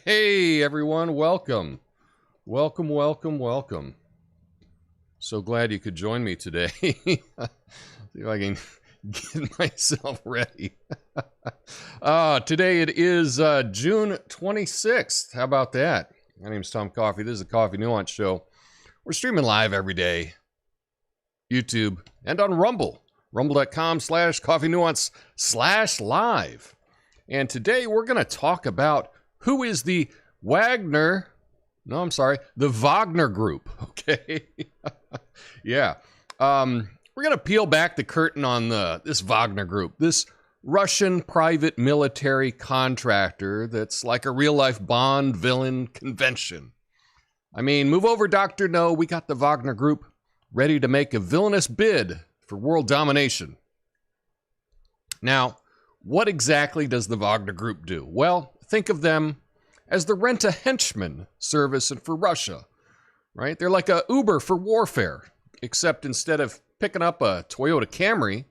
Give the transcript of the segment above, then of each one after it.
Hey everyone, welcome. Welcome. So glad you could join me today. See if I can get myself ready. Today it is June 26th. How about that? My name is Tom Coffey. This is the Coffee Nuance Show. We're streaming live every day. YouTube and on Rumble. Rumble.com/coffeenuance/live. And today we're going to talk about who is the Wagner, the Wagner Group, okay? Yeah. We're going to peel back the curtain on this Wagner Group, this Russian private military contractor that's like a real-life Bond villain convention. I mean, move over, Dr. No, we got the Wagner Group ready to make a villainous bid for world domination. Now, what exactly does the Wagner Group do? Well, think of them as the rent-a-henchman service for Russia, right? They're like a Uber for warfare, except instead of picking up a Toyota Camry,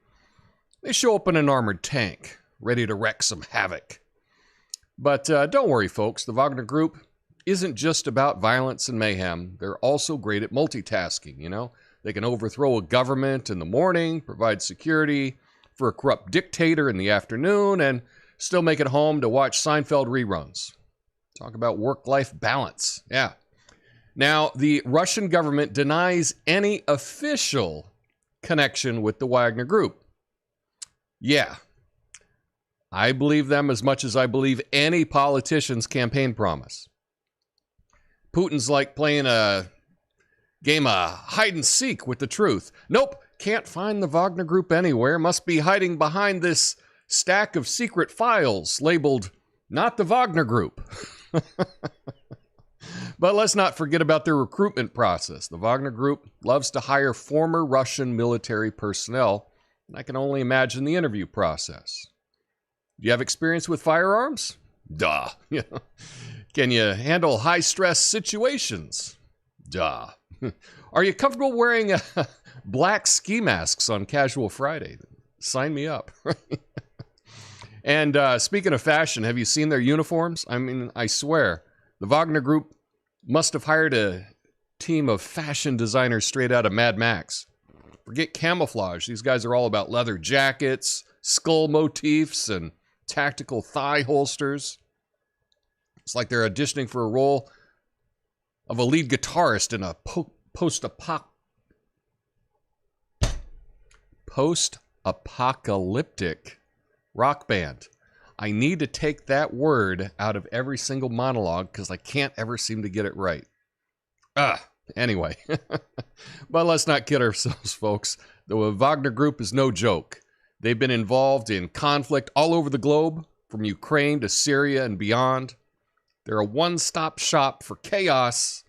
they show up in an armored tank, ready to wreak some havoc. But don't worry, folks. The Wagner Group isn't just about violence and mayhem. They're also great at multitasking, you know? They can overthrow a government in the morning, provide security for a corrupt dictator in the afternoon, and still make it home to watch Seinfeld reruns. Talk about work-life balance. Yeah. Now, the Russian government denies any official connection with the Wagner Group. Yeah. I believe them as much as I believe any politician's campaign promise. Putin's like playing a game of hide-and-seek with the truth. Nope, can't find the Wagner Group anywhere. Must be hiding behind this stack of secret files labeled not the Wagner Group. But let's not forget about their recruitment process. The Wagner Group loves to hire former Russian military personnel, and I can only imagine the interview process. Do you have experience with firearms? Duh. Can you handle high-stress situations? Duh. Are you comfortable wearing black ski masks on Casual Friday? Sign me up. And speaking of fashion, have you seen their uniforms? I mean, I swear, the Wagner Group must have hired a team of fashion designers straight out of Mad Max. Forget camouflage. These guys are all about leather jackets, skull motifs, and tactical thigh holsters. It's like they're auditioning for a role of a lead guitarist in a post-apocalyptic rock band. I need to take that word out of every single monologue because I can't ever seem to get it right. Anyway. But let's not kid ourselves, folks. The Wagner Group is no joke. They've been involved in conflict all over the globe, from Ukraine to Syria and beyond. They're a one-stop shop for chaos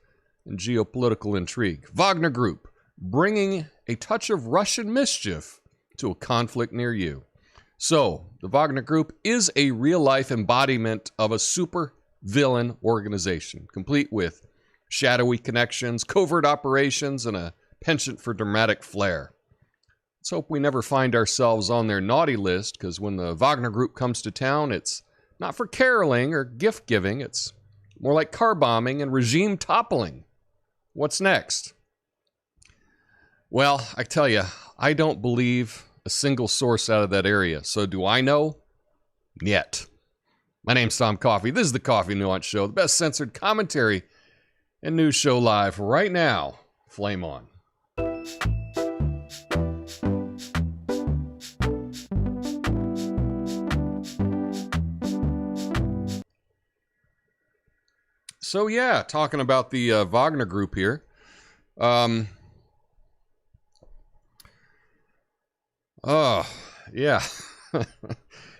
and geopolitical intrigue. Wagner Group, bringing a touch of Russian mischief to a conflict near you. So, the Wagner Group is a real-life embodiment of a super-villain organization, complete with shadowy connections, covert operations, and a penchant for dramatic flair. Let's hope we never find ourselves on their naughty list, because when the Wagner Group comes to town, it's not for caroling or gift-giving, it's more like car bombing and regime toppling. What's next? Well, I tell you, I don't believe a single source out of that area. So do I know? Yet. My name's Tom Coffey. This is the Coffee Nuance Show, the best censored commentary and news show live right now. Flame on. So yeah, talking about the Wagner Group here. Yeah.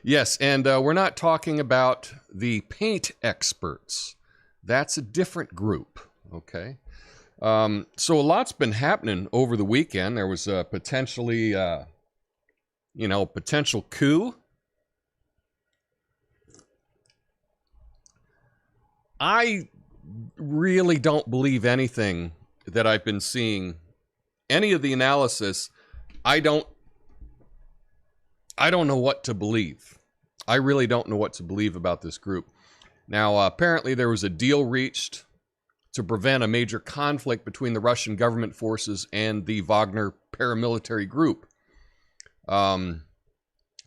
Yes, and we're not talking about the paint experts. That's a different group, okay? So a lot's been happening over the weekend. There was a potentially, potential coup. I really don't believe anything that I've been seeing any of the analysis, I don't know what to believe. I really don't know what to believe about this group. Now, apparently there was a deal reached to prevent a major conflict between the Russian government forces and the Wagner paramilitary group.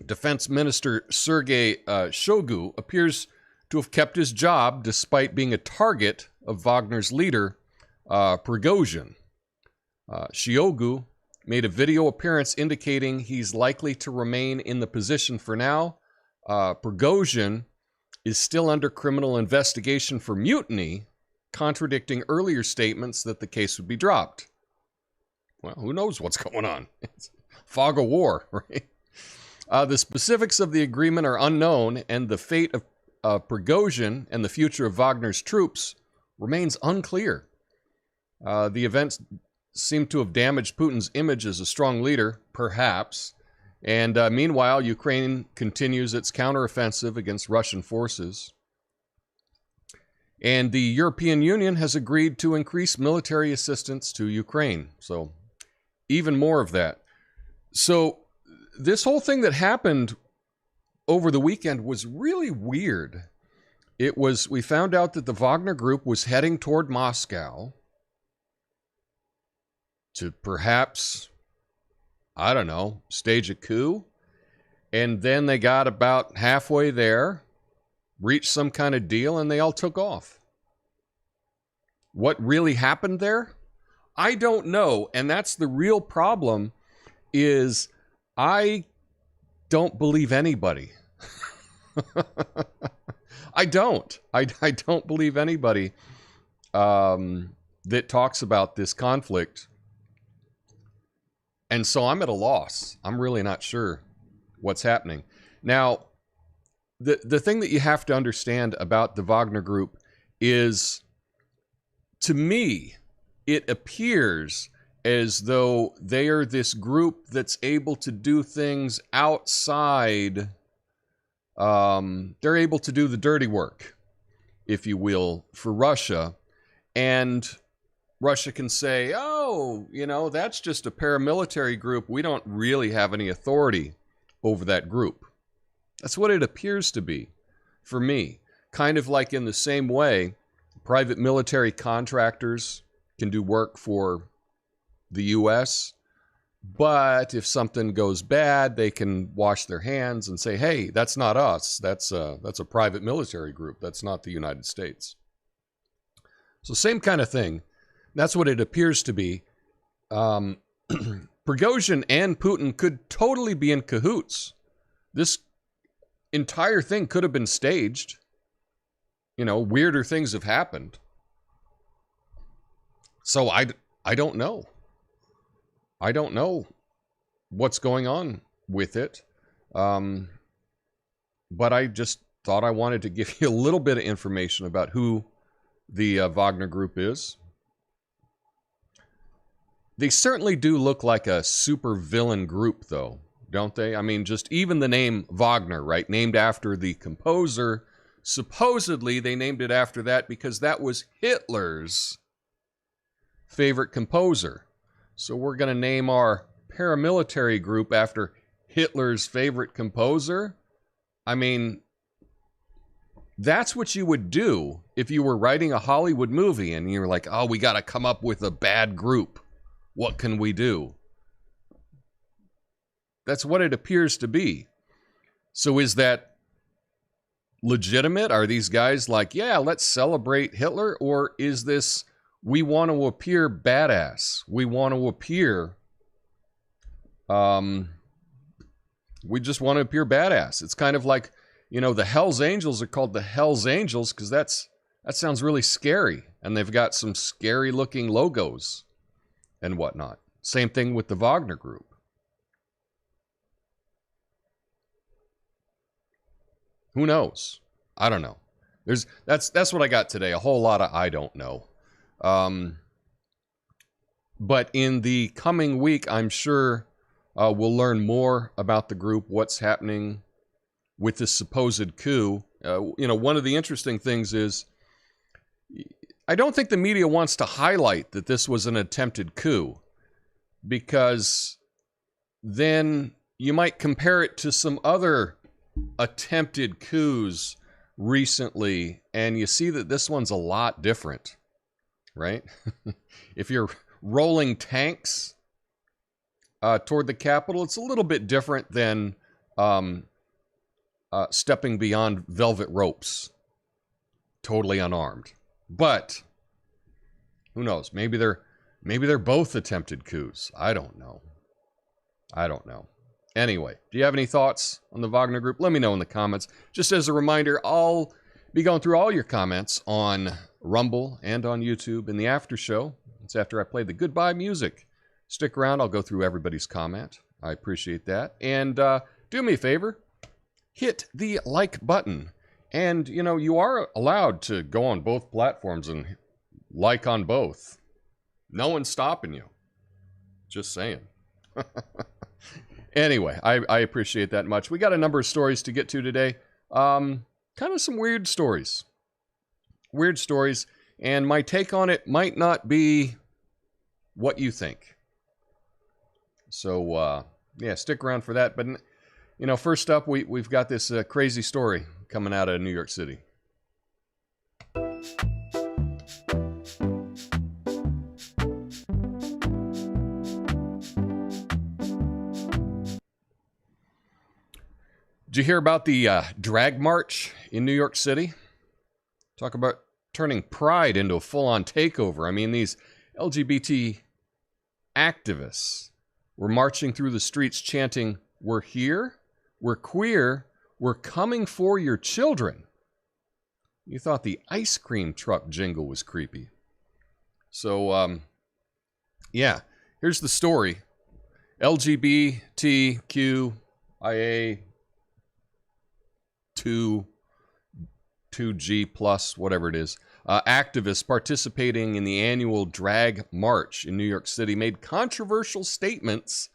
Defense Minister Sergei Shoigu appears to have kept his job despite being a target of Wagner's leader, Prigozhin. Shoigu made a video appearance indicating he's likely to remain in the position for now. Prigozhin is still under criminal investigation for mutiny, contradicting earlier statements that the case would be dropped. Well, who knows what's going on? It's fog of war, right? The specifics of the agreement are unknown, and the fate of Prigozhin and the future of Wagner's troops remains unclear. The events seem to have damaged Putin's image as a strong leader, perhaps. And meanwhile, Ukraine continues its counteroffensive against Russian forces. And the European Union has agreed to increase military assistance to Ukraine. So even more of that. So this whole thing that happened over the weekend was really weird. We found out that the Wagner group was heading toward Moscow to perhaps, I don't know, stage a coup. And then they got about halfway there, reached some kind of deal, and they all took off. What really happened there? I don't know. And that's the real problem, is I don't believe anybody. I don't believe anybody that talks about this conflict. And so I'm at a loss. I'm really not sure what's happening. Now, the thing that you have to understand about the Wagner group is, to me, it appears as though they are this group that's able to do things outside. They're able to do the dirty work, if you will, for Russia. And Russia can say, oh, that's just a paramilitary group. We don't really have any authority over that group. That's what it appears to be for me. Kind of like in the same way, private military contractors can do work for the U.S., but if something goes bad, they can wash their hands and say, hey, that's not us. That's a private military group. That's not the United States. So same kind of thing. That's what it appears to be. Prigozhin and Putin could totally be in cahoots. This entire thing could have been staged. Weirder things have happened. So I don't know. I don't know what's going on with it. But I just thought I wanted to give you a little bit of information about who the Wagner group is. They certainly do look like a super villain group, though, don't they? I mean, just even the name Wagner, right? Named after the composer. Supposedly, they named it after that because that was Hitler's favorite composer. So we're going to name our paramilitary group after Hitler's favorite composer? I mean, that's what you would do if you were writing a Hollywood movie and you were like, oh, we got to come up with a bad group. What can we do? That's what it appears to be. So is that legitimate? Are these guys like, yeah, let's celebrate Hitler? Or is this, we want to appear badass? We want to appear, we just want to appear badass. It's kind of like, the Hells Angels are called the Hells Angels because that sounds really scary. And they've got some scary looking logos and whatnot. Same thing with the Wagner group. Who knows? I don't know. That's what I got today. A whole lot of I don't know. But in the coming week, I'm sure we'll learn more about the group, what's happening with this supposed coup. One of the interesting things is, I don't think the media wants to highlight that this was an attempted coup. because then you might compare it to some other attempted coups recently, and you see that this one's a lot different, right? If you're rolling tanks toward the Capitol, it's a little bit different than stepping beyond velvet ropes, totally unarmed. But who knows? Maybe they're both attempted coups. I don't know. Anyway, do you have any thoughts on the Wagner Group? Let me know in the comments. Just as a reminder, I'll be going through all your comments on Rumble and on YouTube in the after show. It's after I play the goodbye music. Stick around. I'll go through everybody's comment. I appreciate that. And do me a favor. Hit the like button. And, you know, you are allowed to go on both platforms and like on both. No one's stopping you. Just saying. Anyway, I appreciate that much. We got a number of stories to get to today. Kind of some weird stories. Weird stories. And my take on it might not be what you think. So, yeah, stick around for that. But, you know, first up, we've got this crazy story coming out of New York City. Did you hear about the drag march in New York City? Talk about turning pride into a full-on takeover. I mean, these LGBT activists were marching through the streets chanting, "We're here, we're queer, we're coming for your children." You thought the ice cream truck jingle was creepy. So, yeah, here's the story. LGBTQIA 2G plus, whatever it is, activists participating in the annual drag march in New York City made controversial statements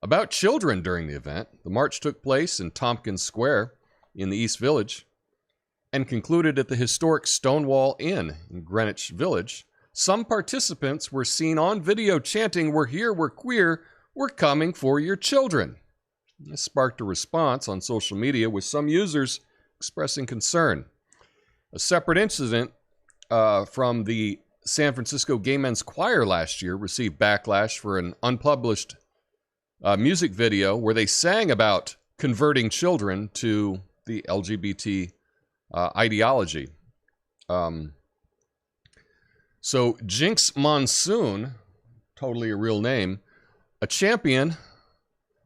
about children during the event. The march took place in Tompkins Square in the East Village and concluded at the historic Stonewall Inn in Greenwich Village. Some participants were seen on video chanting, "We're here, we're queer, we're coming for your children." This sparked a response on social media, with some users expressing concern. A separate incident from the San Francisco Gay Men's Choir last year received backlash for an unpublished music video where they sang about converting children to the LGBT ideology. So Jinx Monsoon, totally a real name, a champion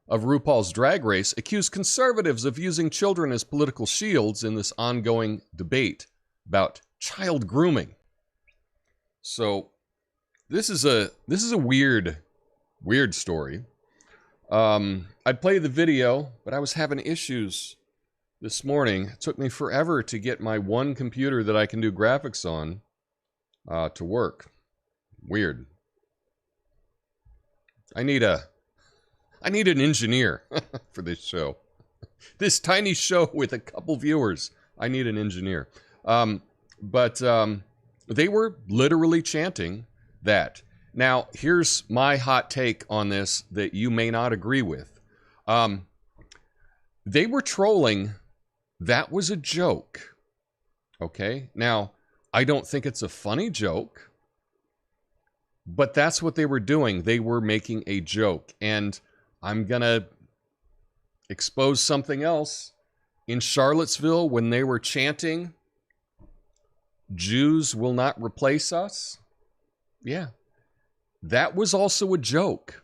of RuPaul's Drag Race, accused conservatives of using children as political shields in this ongoing debate about child grooming. So this is a weird story. I'd play the video, but I was having issues this morning. It took me forever to get my one computer that I can do graphics on to work. Weird. I need an engineer for this show. This tiny show with a couple viewers. I need an engineer. But they were literally chanting that. Now, here's my hot take on this that you may not agree with. They were trolling. That was a joke. Okay? Now, I don't think it's a funny joke, but that's what they were doing. They were making a joke. And I'm going to expose something else. In Charlottesville, when they were chanting, "Jews will not replace us," yeah, that was also a joke.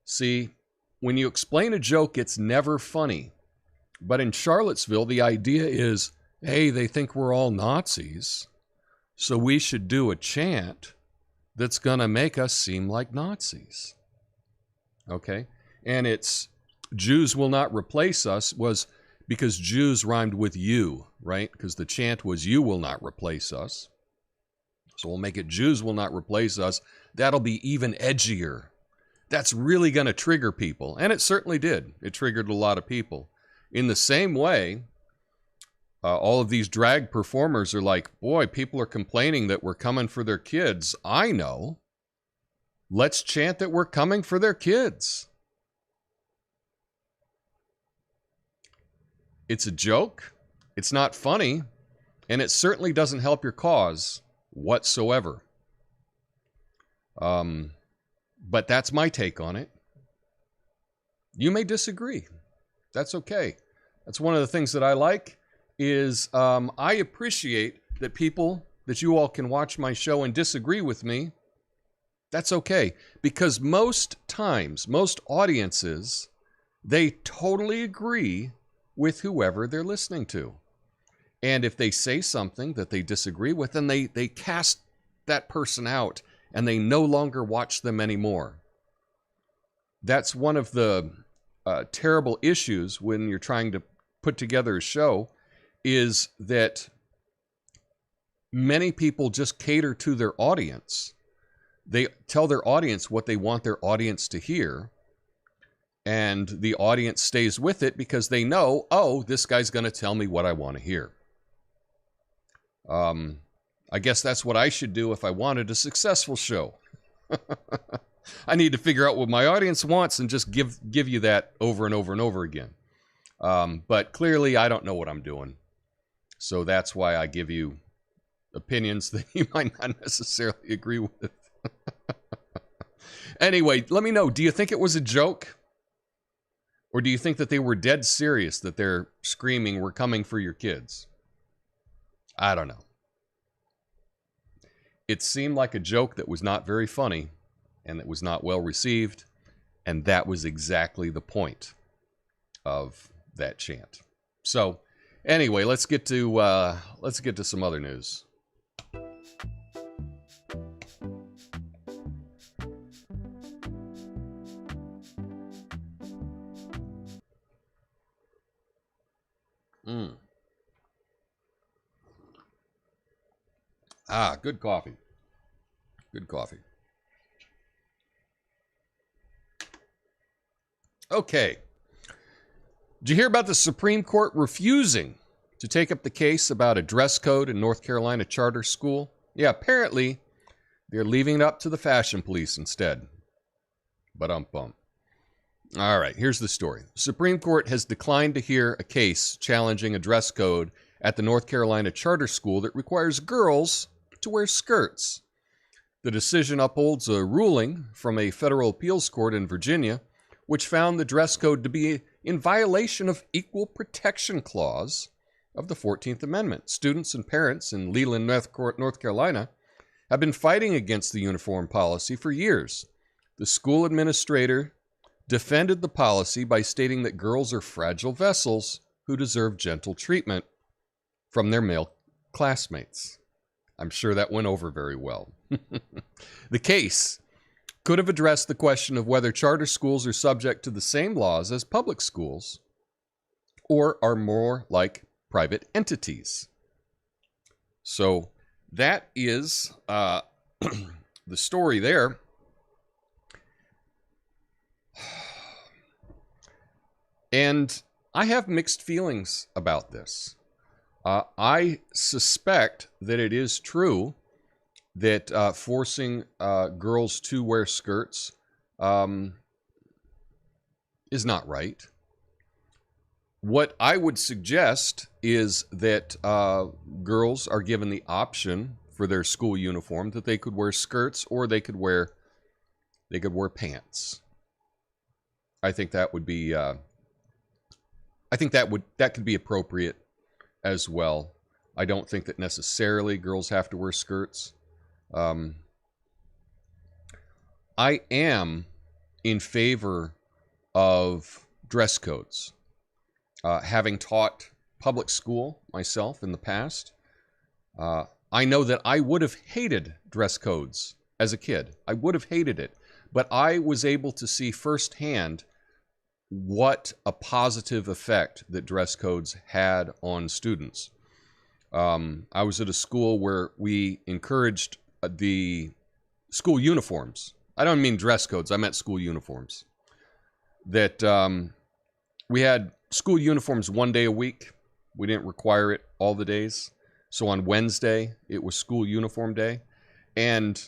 See, when you explain a joke, it's never funny. But in Charlottesville, the idea is, hey, they think we're all Nazis, so we should do a chant that's going to make us seem like Nazis. Okay? And it's "Jews will not replace us" was because Jews rhymed with you, right? Because the chant was "You will not replace us." So we'll make it "Jews will not replace us." That'll be even edgier. That's really going to trigger people. And it certainly did. It triggered a lot of people. In the same way, all of these drag performers are like, boy, people are complaining that we're coming for their kids. I know. let's chant that we're coming for their kids. It's a joke. It's not funny. And it certainly doesn't help your cause whatsoever. But that's my take on it. You may disagree. That's okay. That's one of the things that I like is I appreciate that that you all can watch my show and disagree with me. That's okay. Because most times, most audiences, they totally agree with whoever they're listening to. And if they say something that they disagree with, then they cast that person out and they no longer watch them anymore. That's one of the terrible issues when you're trying to put together a show, is that many people just cater to their audience. They tell their audience what they want their audience to hear, and the audience stays with it because they know, oh, this guy's going to tell me what I want to hear. I guess that's what I should do if I wanted a successful show. I need to figure out what my audience wants and just give you that over and over and over again. But clearly, I don't know what I'm doing. So that's why I give you opinions that you might not necessarily agree with. Anyway, let me know. Do you think it was a joke? Or do you think that they were dead serious, that they're screaming, "We're coming for your kids"? I don't know. It seemed like a joke that was not very funny and that was not well received. And that was exactly the point of that chant. So anyway, let's get to some other news. Good coffee. Good coffee. Okay. Did you hear about the Supreme Court refusing to take up the case about a dress code in North Carolina charter school? Yeah, apparently they're leaving it up to the fashion police instead. Ba-dum-bum. All right, here's the story. The Supreme Court has declined to hear a case challenging a dress code at the North Carolina charter school that requires girls to wear skirts. The decision upholds a ruling from a federal appeals court in Virginia, which found the dress code to be in violation of Equal Protection Clause of the 14th Amendment. Students and parents in Leland, North Carolina, have been fighting against the uniform policy for years. The school administrator defended the policy by stating that girls are fragile vessels who deserve gentle treatment from their male classmates. I'm sure that went over very well. The case could have addressed the question of whether charter schools are subject to the same laws as public schools or are more like private entities. So that is the story there. And I have mixed feelings about this. I suspect that it is true that forcing girls to wear skirts is not right. What I would suggest is that girls are given the option for their school uniform that they could wear skirts or they could wear pants. I think that would be that could be appropriate as well. I don't think that necessarily girls have to wear skirts. I am in favor of dress codes. Having taught public school myself in the past, I know that I would have hated dress codes as a kid. I would have hated it. But I was able to see firsthand what a positive effect that dress codes had on students. I was at a school where we encouraged the school uniforms. I don't mean dress codes, I meant school uniforms. That we had school uniforms one day a week. We didn't require it all the days. So on Wednesday, it was school uniform day. And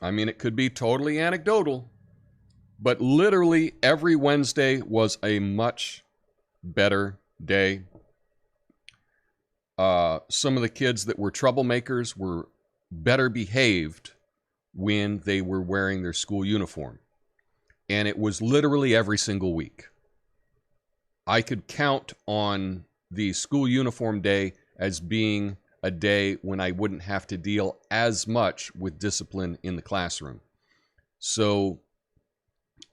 I mean, it could be totally anecdotal, but literally every Wednesday was a much better day. Some of the kids that were troublemakers were better behaved when they were wearing their school uniform. And it was literally every single week. I could count on the school uniform day as being a day when I wouldn't have to deal as much with discipline in the classroom. So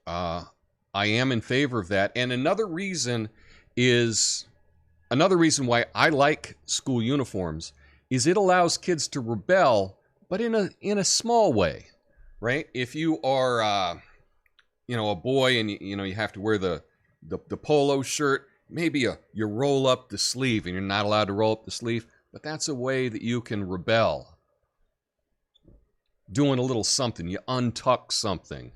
I am in favor of that. And another reason why I like school uniforms is it allows kids to rebel, but in a small way, right? If you are a boy and you have to wear the polo shirt, maybe you roll up the sleeve, and you're not allowed to roll up the sleeve, but that's a way that you can rebel. Doing a little something, you untuck something.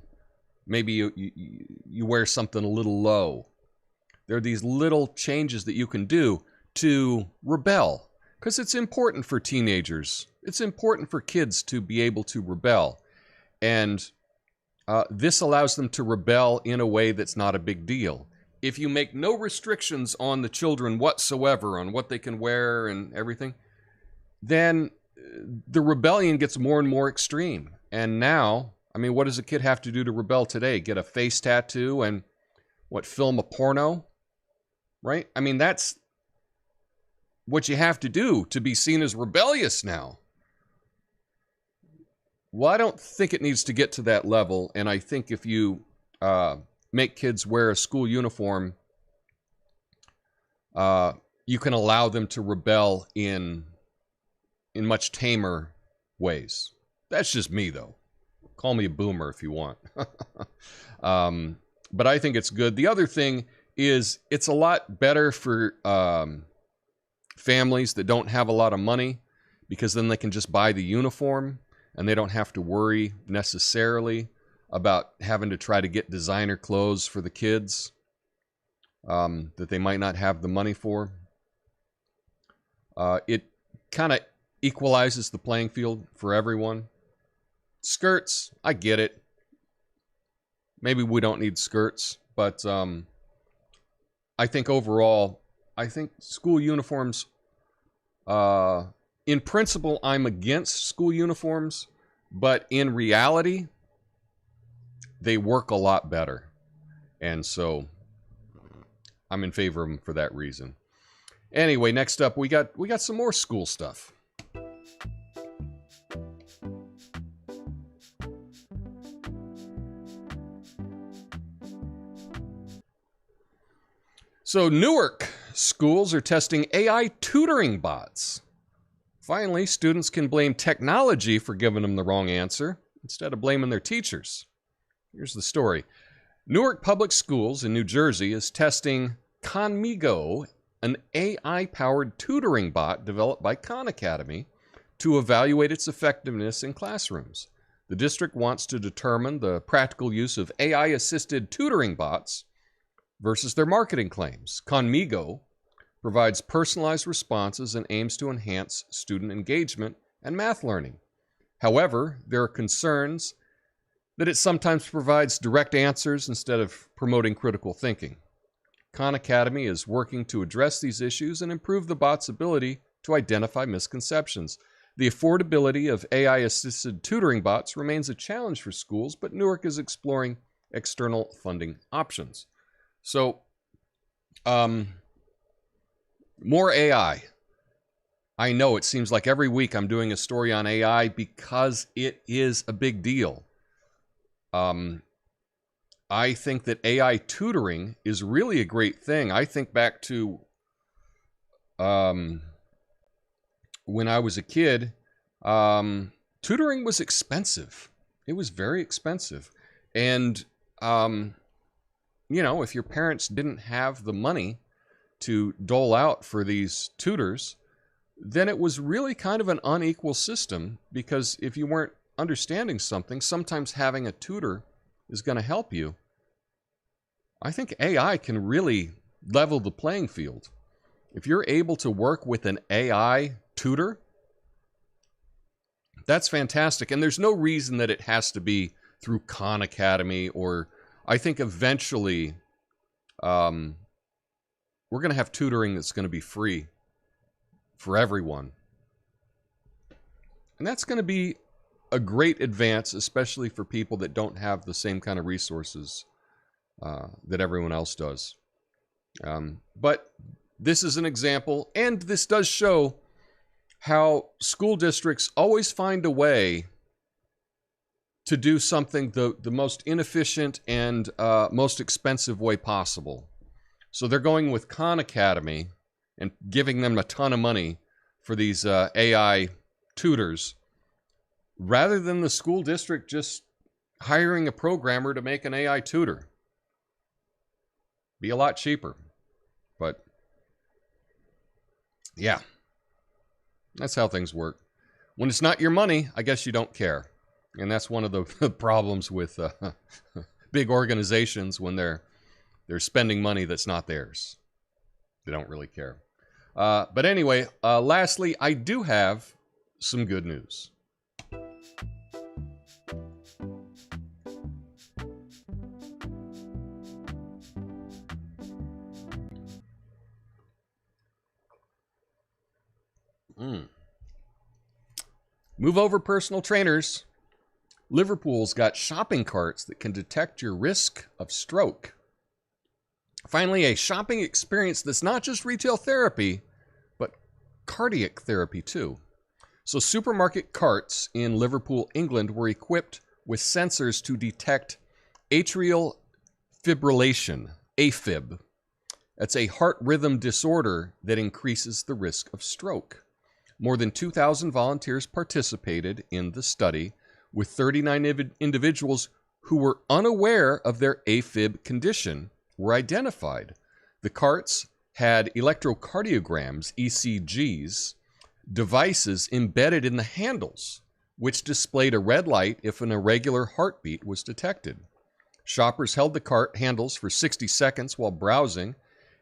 Maybe you wear something a little low. There are these little changes that you can do to rebel, because it's important for teenagers. It's important for kids to be able to rebel. And this allows them to rebel in a way that's not a big deal. If you make no restrictions on the children whatsoever on what they can wear and everything, then the rebellion gets more and more extreme. And now, I mean, what does a kid have to do to rebel today? Get a face tattoo and film a porno? Right? I mean, that's what you have to do to be seen as rebellious now. Well, I don't think it needs to get to that level. And I think if you make kids wear a school uniform, you can allow them to rebel in much tamer ways. That's just me, though. Call me a boomer if you want. But I think it's good. The other thing is it's a lot better for families that don't have a lot of money, because then they can just buy the uniform and they don't have to worry necessarily about having to try to get designer clothes for the kids that they might not have the money for. It kind of equalizes the playing field for everyone. Skirts, I get it. Maybe we don't need skirts, but I think overall, I think school uniforms, in principle, I'm against school uniforms, but in reality, they work a lot better. And so I'm in favor of them for that reason. Anyway, next up, we got some more school stuff. So Newark schools are testing AI tutoring bots. Finally, students can blame technology for giving them the wrong answer instead of blaming their teachers. Here's the story. Newark Public Schools in New Jersey is testing Conmigo, an AI-powered tutoring bot developed by Khan Academy, to evaluate its effectiveness in classrooms. The district wants to determine the practical use of AI-assisted tutoring bots versus their marketing claims. Conmigo provides personalized responses and aims to enhance student engagement and math learning. However, there are concerns that it sometimes provides direct answers instead of promoting critical thinking. Khan Academy is working to address these issues and improve the bot's ability to identify misconceptions. The affordability of AI-assisted tutoring bots remains a challenge for schools, but Newark is exploring external funding options. So, more AI. I know it seems like every week I'm doing a story on AI because it is a big deal. I think that AI tutoring is really a great thing. I think back to when I was a kid, tutoring was expensive. It was very expensive. And, if your parents didn't have the money to dole out for these tutors, then it was really kind of an unequal system, because if you weren't understanding something, sometimes having a tutor is going to help you. I think AI can really level the playing field. If you're able to work with an AI tutor, That's fantastic. And there's no reason that it has to be through Khan Academy, or I think eventually we're going to have tutoring that's going to be free for everyone. And that's going to be a great advance, especially for people that don't have the same kind of resources that everyone else does. But this is an example, and this does show how school districts always find a way to do something the most inefficient and most expensive way possible. So they're going with Khan Academy and giving them a ton of money for these AI tutors, rather than the school district just hiring a programmer to make an AI tutor. Be a lot cheaper. But yeah, that's how things work. When it's not your money, I guess you don't care. And that's one of the problems with big organizations when they're spending money that's not theirs. They don't really care. But anyway, lastly, I do have some good news. Move over, personal trainers. Liverpool's got shopping carts that can detect your risk of stroke. Finally, a shopping experience that's not just retail therapy, but cardiac therapy too. So supermarket carts in Liverpool, England were equipped with sensors to detect atrial fibrillation, AFib. That's a heart rhythm disorder that increases the risk of stroke. More than 2,000 volunteers participated in the study, with 39 individuals who were unaware of their AFib condition were identified. The carts had electrocardiograms, ECGs, devices embedded in the handles, which displayed a red light if an irregular heartbeat was detected. Shoppers held the cart handles for 60 seconds while browsing,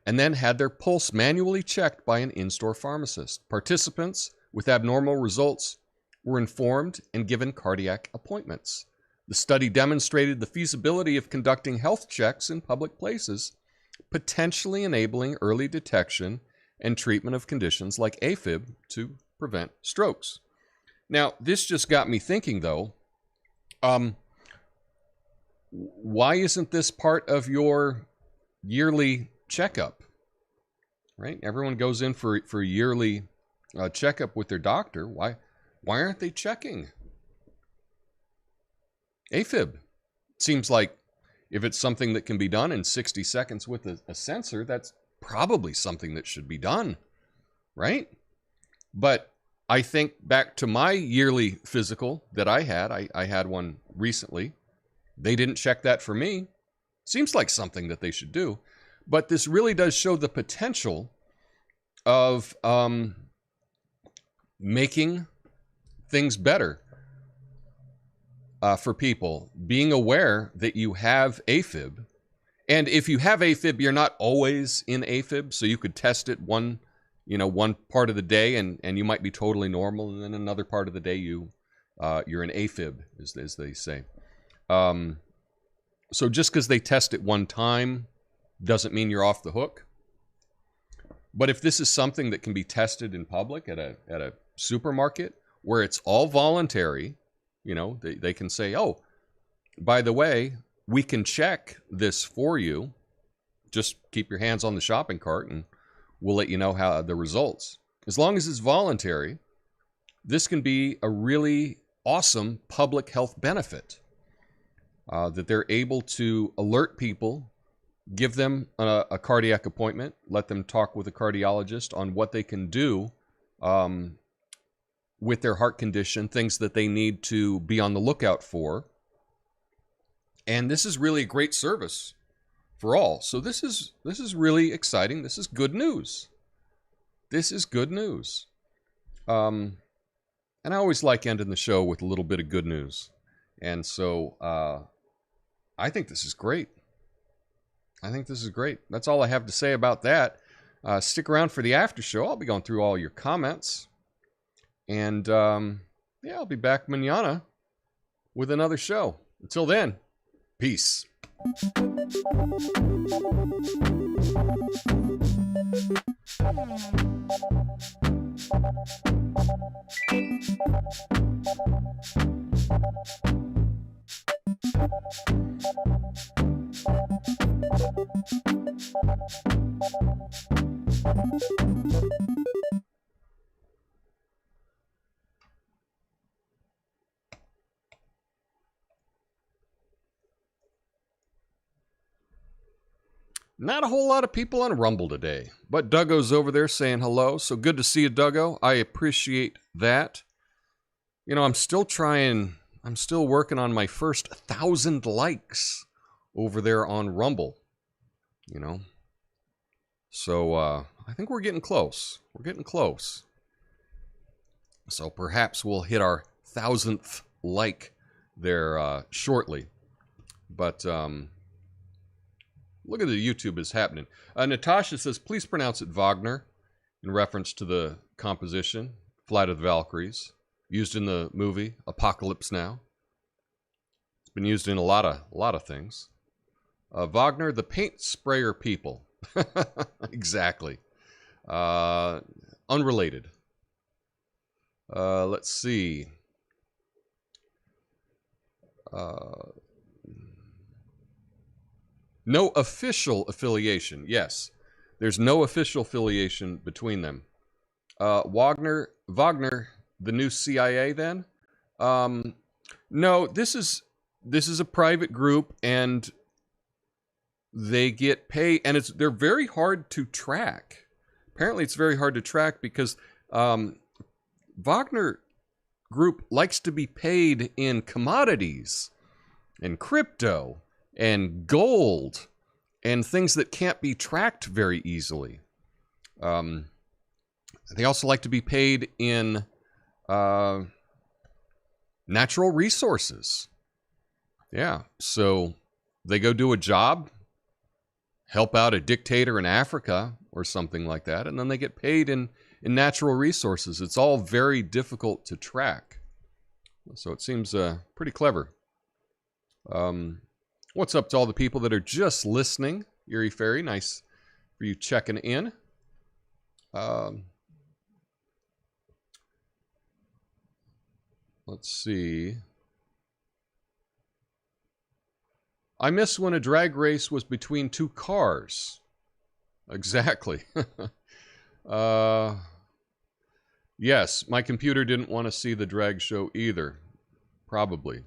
and then had their pulse manually checked by an in-store pharmacist. Participants with abnormal results were informed and given cardiac appointments. The study demonstrated the feasibility of conducting health checks in public places, potentially enabling early detection and treatment of conditions like AFib to prevent strokes. Now, this just got me thinking, though, why isn't this part of your yearly checkup? Right? Everyone goes in for a yearly checkup with their doctor. Why aren't they checking AFib? Seems like if it's something that can be done in 60 seconds with a sensor, that's probably something that should be done, right? But I think back to my yearly physical that I had one recently. They didn't check that for me. Seems like something that they should do. But this really does show the potential of making things better for people. Being aware that you have AFib. And if you have AFib, you're not always in AFib. So you could test it one part of the day and you might be totally normal. And then another part of the day you're in AFib, as they say. So just because they test it one time doesn't mean you're off the hook. But if this is something that can be tested in public at a supermarket where it's all voluntary, they can say, oh, by the way, we can check this for you. Just keep your hands on the shopping cart and we'll let you know how the results. As long as it's voluntary, this can be a really awesome public health benefit. That they're able to alert people, give them a cardiac appointment, let them talk with a cardiologist on what they can do with their heart condition, things that they need to be on the lookout for. And this is really a great service for all. So this is really exciting. This is good news. This is good news. And I always like ending the show with a little bit of good news. And so I think this is great. I think this is great. That's all I have to say about that. Stick around for the after show. I'll be going through all your comments. And yeah, I'll be back mañana with another show. Until then, peace. Not a whole lot of people on Rumble today, but Duggo's over there saying hello. So good to see you, Duggo. I appreciate that. You know, I'm still working on my first 1,000 likes over there on Rumble, you know. So I think we're getting close. We're getting close. So perhaps we'll hit our 1,000th like there shortly. But look at the YouTube is happening. Natasha says, please pronounce it Wagner, in reference to the composition, Flight of the Valkyries, used in the movie Apocalypse Now. It's been used in a lot of things. Wagner, the paint sprayer people. Exactly. Unrelated. Let's see. No official affiliation. Yes, there's no official affiliation between them. Wagner, the new CIA. Then, no. This is a private group, and they get paid, and they're very hard to track. Apparently, it's very hard to track because Wagner Group likes to be paid in commodities and crypto and gold and things that can't be tracked very easily. They also like to be paid in natural resources. Yeah, so they go do a job, help out a dictator in Africa or something like that, and then they get paid in natural resources. It's all very difficult to track. So it seems pretty clever. What's up to all the people that are just listening? Erie Fairy, nice for you checking in. Let's see. I miss when a drag race was between two cars. Exactly. Yes, my computer didn't want to see the drag show either. Probably.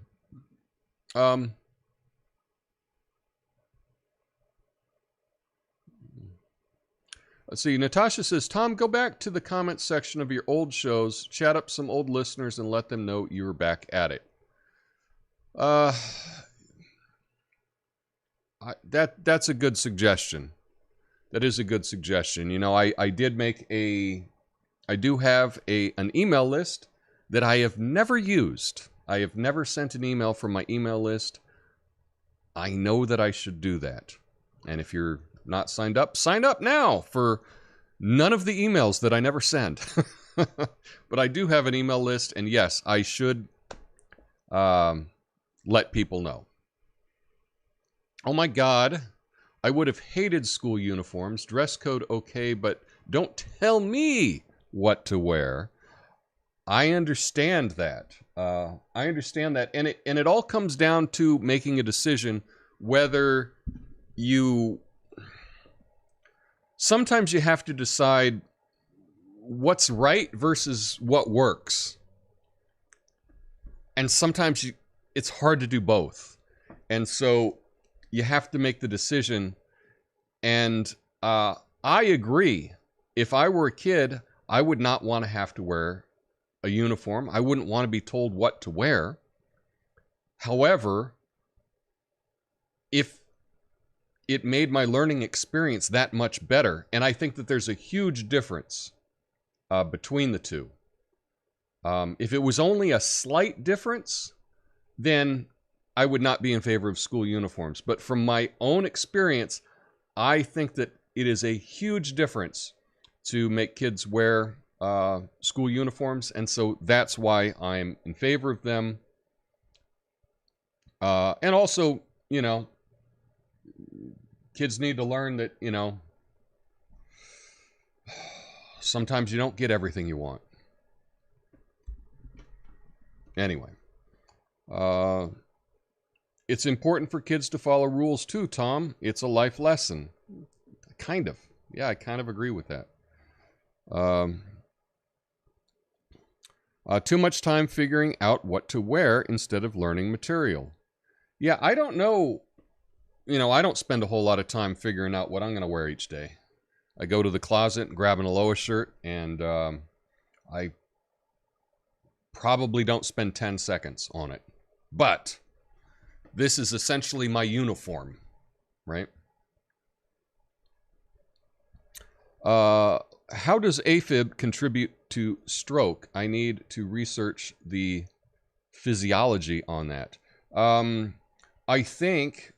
Let's see. Natasha says, Tom, go back to the comment section of your old shows, chat up some old listeners, and let them know you were back at it. That's a good suggestion. That is a good suggestion. You know, I do have an email list that I have never used. I have never sent an email from my email list. I know that I should do that. And if you're not signed up, sign up now for none of the emails that I never send. But I do have an email list, and yes, I should let people know. Oh my God, I would have hated school uniforms. Dress code okay, but don't tell me what to wear. I understand that. And it all comes down to making a decision whether you... Sometimes you have to decide what's right versus what works. And sometimes it's hard to do both. And so you have to make the decision. And I agree. If I were a kid, I would not want to have to wear a uniform. I wouldn't want to be told what to wear. However, if it made my learning experience that much better, and I think that there's a huge difference between the two. If it was only a slight difference, then I would not be in favor of school uniforms. But from my own experience, I think that it is a huge difference to make kids wear school uniforms, and so that's why I'm in favor of them. And also, you know, kids need to learn that, you know, sometimes you don't get everything you want. Anyway, it's important for kids to follow rules too, Tom. It's a life lesson. Kind of. Yeah, I kind of agree with that. Too much time figuring out what to wear instead of learning material. Yeah, I don't know. You know, I don't spend a whole lot of time figuring out what I'm going to wear each day. I go to the closet and grab an Aloha shirt, and I probably don't spend 10 seconds on it. But this is essentially my uniform, right? How does AFib contribute to stroke? I need to research the physiology on that. I think,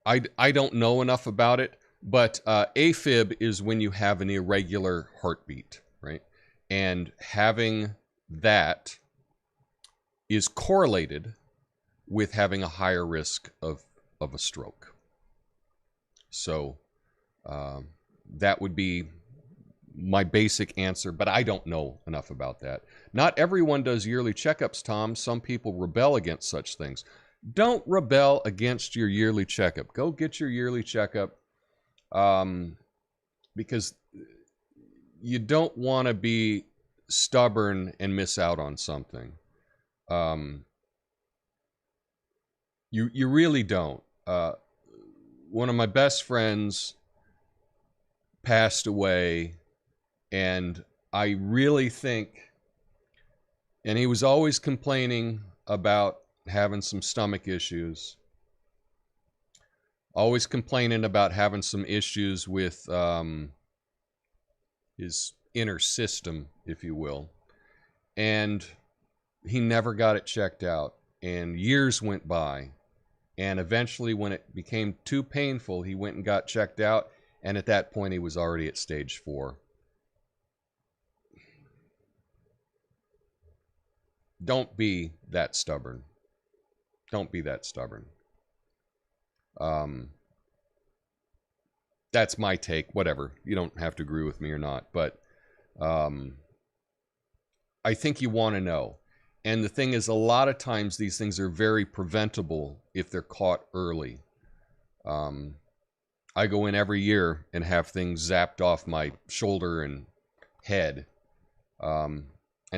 I don't know enough about it, but AFib is when you have an irregular heartbeat, right? And having that is correlated with having a higher risk of a stroke. So that would be my basic answer, but I don't know enough about that. Not everyone does yearly checkups, Tom. Some people rebel against such things. Don't rebel against your yearly checkup. Go get your yearly checkup, because you don't want to be stubborn and miss out on something. You really don't. One of my best friends passed away, and I really think, and he was always complaining about having some stomach issues, always complaining about having some issues with his inner system, if you will, and he never got it checked out, and years went by, and eventually when it became too painful, he went and got checked out, and at that point he was already at stage 4. Don't be that stubborn. Don't be that stubborn. That's my take. Whatever. You don't have to agree with me or not. But I think you want to know. And the thing is, a lot of times these things are very preventable if they're caught early. I go in every year and have things zapped off my shoulder and head. And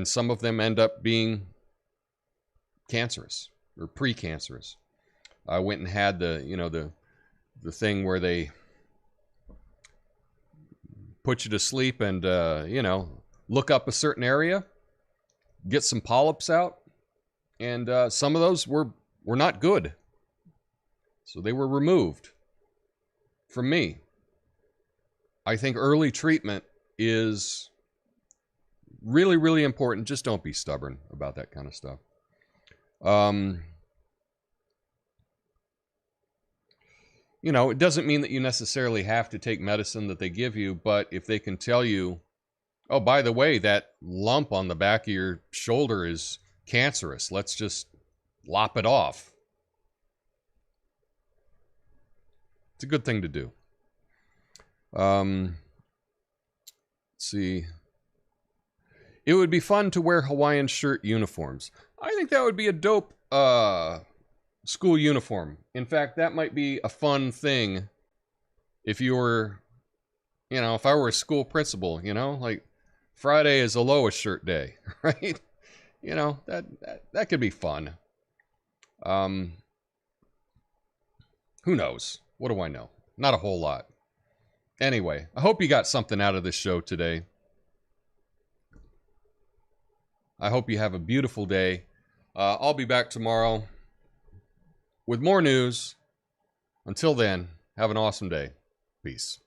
some of them end up being cancerous or precancerous. I went and had the thing where they put you to sleep and, look up a certain area, get some polyps out, and some of those were not good. So they were removed from me. I think early treatment is really, really important. Just don't be stubborn about that kind of stuff. It doesn't mean that you necessarily have to take medicine that they give you, but if they can tell you, oh, by the way, that lump on the back of your shoulder is cancerous, let's just lop it off. It's a good thing to do. Let's see. It would be fun to wear Hawaiian shirt uniforms. I think that would be a dope school uniform. In fact, that might be a fun thing if you were, if I were a school principal, like Friday is Aloha shirt day, right? That could be fun. Who knows? What do I know? Not a whole lot. Anyway, I hope you got something out of this show today. I hope you have a beautiful day. I'll be back tomorrow with more news. Until then, have an awesome day. Peace.